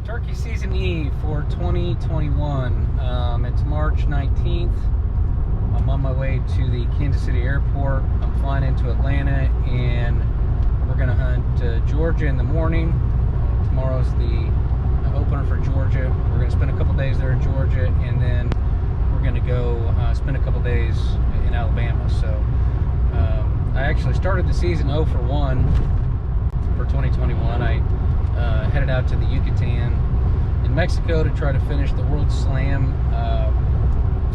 Turkey Season Eve for 2021. It's March 19th. I'm on my way to the Kansas City airport. I'm flying into Atlanta, and we're going to hunt Georgia in the morning. Tomorrow's the opener for Georgia. We're going to spend a couple days there in Georgia, and then we're going to go spend a couple days in Alabama. So I actually started the season 0 for 1 for 2021. I headed out to the Yucatan in Mexico to try to finish the World Slam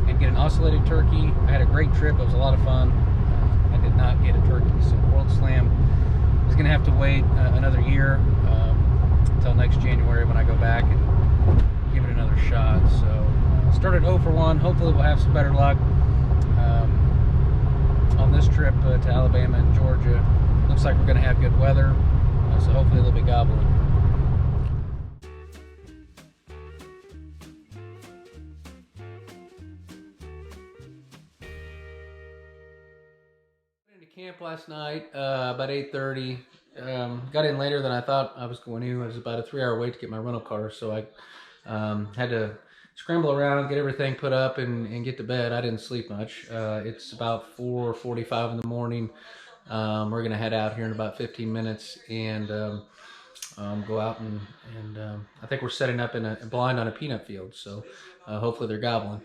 and get an oscillated turkey. I had a great trip. It was a lot of fun. I did not get a turkey, so the World Slam is going to have to wait another year until next January when I go back and give it another shot. So started 0 for 1. Hopefully we'll have some better luck on this trip to Alabama and Georgia. Looks like we're going to have good weather, so hopefully they'll be gobbling. Camp last night about 8:30. Got in later than I thought I was going to. It was about a 3-hour wait to get my rental car, so I had to scramble around, get everything put up, and get to bed. I didn't sleep much. It's about 4:45 in the morning. We're gonna head out here in about 15 minutes and go out and I think we're setting up in a blind on a peanut field, so hopefully they're gobbling.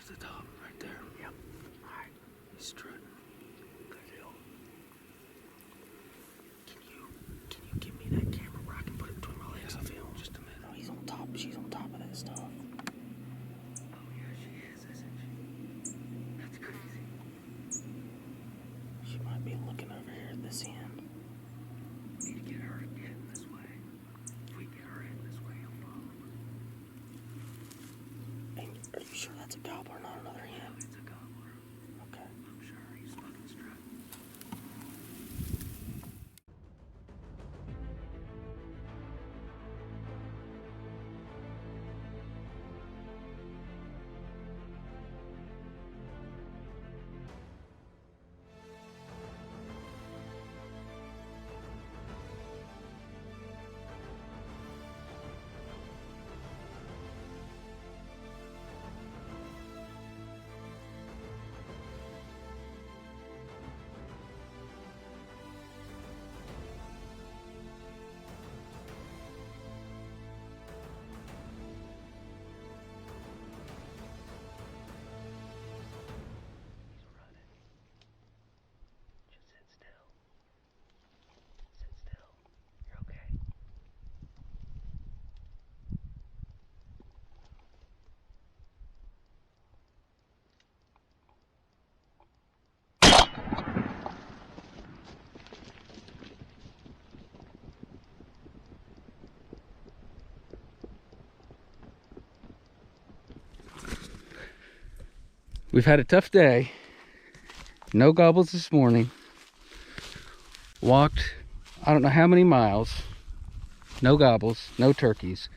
The top right there. Yep. Alright. He's strutting. Good deal. Can you give me that camera where I can put it between my legs? I feel just a minute. Oh, he's on top. She's on top of that stuff. Oh yeah, she is, isn't she? That's crazy. She might be looking over here at this end. We need to get her heading this way. If we get her heading this way, he'll follow her. Hey, are you sure that's a gobbler, not another hen? No, it's a gobbler. Okay. I'm sure he's fucking strutting. We've had a tough day. No gobbles this morning. Walked I don't know how many miles. No gobbles, no turkeys.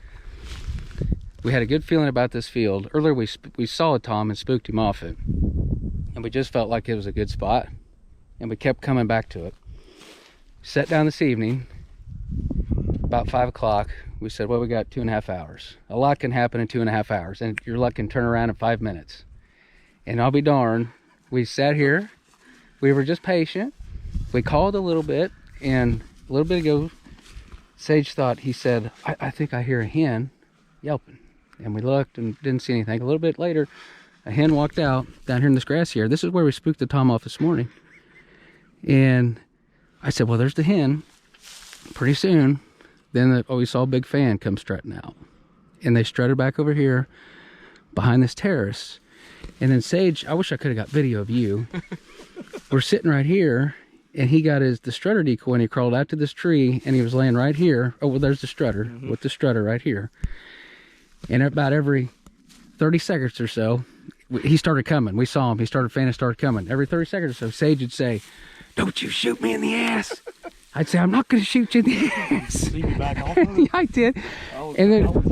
We had a good feeling about this field. Earlier we saw a tom and spooked him off it. And we just felt like it was a good spot. And we kept coming back to it. Sat down this evening, about 5 o'clock. We said, well, we got 2.5 hours. A lot can happen in 2.5 hours. And your luck can turn around in 5 minutes. And I'll be darned, we sat here, we were just patient, we called a little bit, and a little bit ago, Sage thought, he said, I think I hear a hen yelping. And we looked and didn't see anything. A little bit later, a hen walked out down here in this grass here. This is where we spooked the tom off this morning. And I said, well, there's the hen. Pretty soon, then we saw a big fan come strutting out. And they strutted back over here behind this terrace. And then Sage, I wish I could have got video of you. We're sitting right here, and he got the strutter decoy, and he crawled out to this tree, and he was laying right here. Oh, well, there's the strutter, with the strutter right here. And about every 30 seconds or so, he started coming. We saw him. He started fanning, started coming. Every 30 seconds or so, Sage would say, "Don't you shoot me in the ass." I'd say, "I'm not going to shoot you in the ass." See me back off of him? Yeah, I did. I was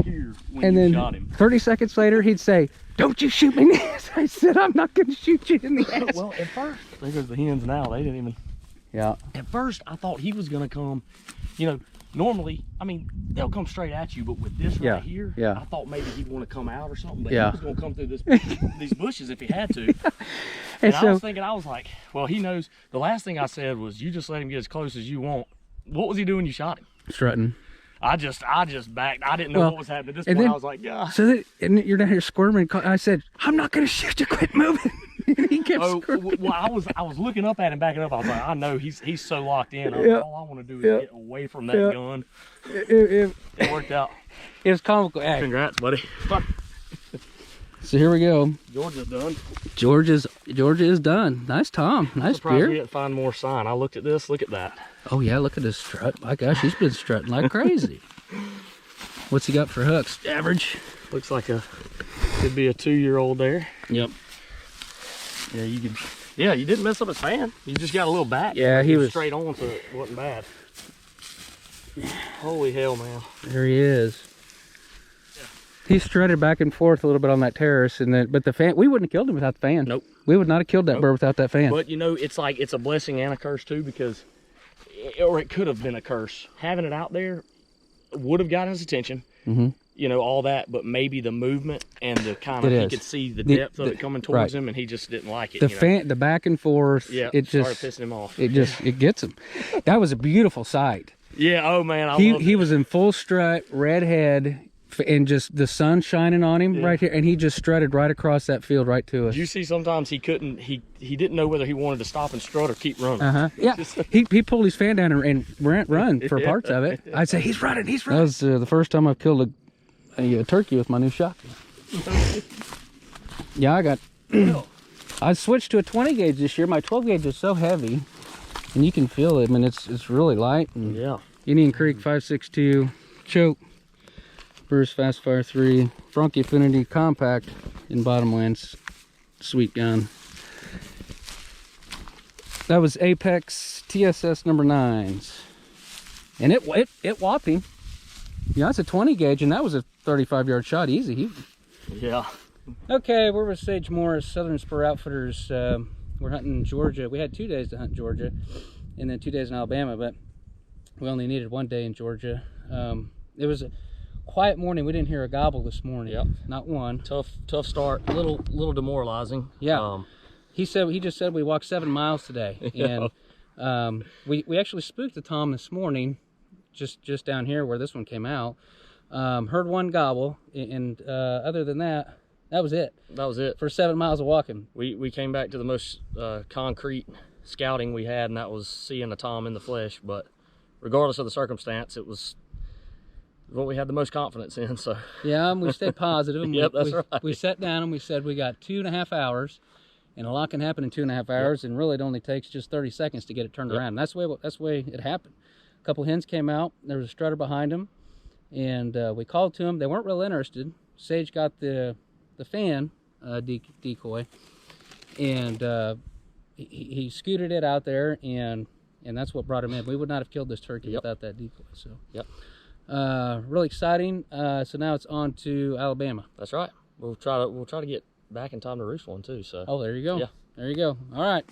here when and you then shot him. 30 seconds later, he'd say, "Don't you shoot me in the ass." I said, "I'm not going to shoot you in the ass." Well, at first, there goes the hens now. They didn't even. Yeah. At first, I thought he was going to come, you know, normally, I mean, they'll come straight at you, but with this right here, I thought maybe he'd want to come out or something, but he was going to come through these bushes if he had to. And I was thinking, I was like, well, he knows. The last thing I said was, you just let him get as close as you want. What was he doing when you shot him? Strutting. I just backed. I didn't know what was happening. At this point, I was like, yeah. So and you're down here squirming. I said, "I'm not going to shoot you. Quit moving." And he kept squirming. Well, I was looking up at him, backing up. I was like, I know he's so locked in. All I want to do is get away from that gun. It worked out. It was comical. Hey. Congrats, buddy. So here we go. Georgia's done. Georgia is done. Nice Tom. Nice beer. We didn't find more sign. I looked at this. Look at that. Oh yeah, look at this strut. My gosh, he's been strutting like crazy. What's he got for hooks? Average. Looks like could be a 2-year-old there. Yep. Yeah, you could. Yeah, you didn't mess up his fan. You just got a little back. Yeah, he was straight on, so it wasn't bad. Holy hell, man! There he is. He strutted back and forth a little bit on that terrace, but the fan, we wouldn't have killed him without the fan. Nope. We would not have killed that bird without that fan. But you know, it's like it's a blessing and a curse too, because it could have been a curse. Having it out there would have gotten his attention. Mm-hmm. You know, all that, but maybe the movement and the kind of, he could see the depth of it coming towards him, and he just didn't like it. The back and forth, it started pissing him off. It gets him. That was a beautiful sight. Yeah, oh man, he was in full strut, red head, and just the sun shining on him right here, and he just strutted right across that field right to us. You see, sometimes he couldn't, he didn't know whether he wanted to stop and strut or keep running. Yeah, he pulled his fan down and run for parts of it. I'd say, he's running. That was the first time I've killed a turkey with my new shotgun. Yeah, I switched to a 20 gauge this year. My 12 gauge is so heavy, and you can feel it. I mean, it's really light. And Indian Creek 5.62 choke. Bruce Fastfire 3 Bronchi Affinity compact in Bottomlands. Sweet gun. That was Apex TSS number 9s, and it whopped him. Yeah, it's a 20 gauge, and that was a 35-yard shot easy. Okay, we're with Sage Morris, Southern Spur Outfitters. We're hunting Georgia. We had 2 days to hunt Georgia, and then 2 days in Alabama, but we only needed 1 day in Georgia. It was a quiet morning. We didn't hear a gobble this morning. Not one. Tough start. A little demoralizing. He just said we walked 7 miles today, and we actually spooked the Tom this morning, just down here where this one came out. Heard one gobble, and other than that, that was it. That was it for 7 miles of walking. We came back to the most concrete scouting we had, and that was seeing a Tom in the flesh. But regardless of the circumstance, it was what we had the most confidence in. So we stayed positive. And that's right. We sat down and we said we got 2.5 hours, and a lot can happen in 2.5 hours, and really it only takes just 30 seconds to get it turned around. And that's the way it happened. A couple hens came out. There was a strutter behind them, and we called to them. They weren't real interested. Sage got the fan decoy, and he scooted it out there, and that's what brought him in. We would not have killed this turkey without that decoy. So really exciting. So now it's on to Alabama. That's right. We'll try to get back in time to roost one too. So there you go. There you go. All right.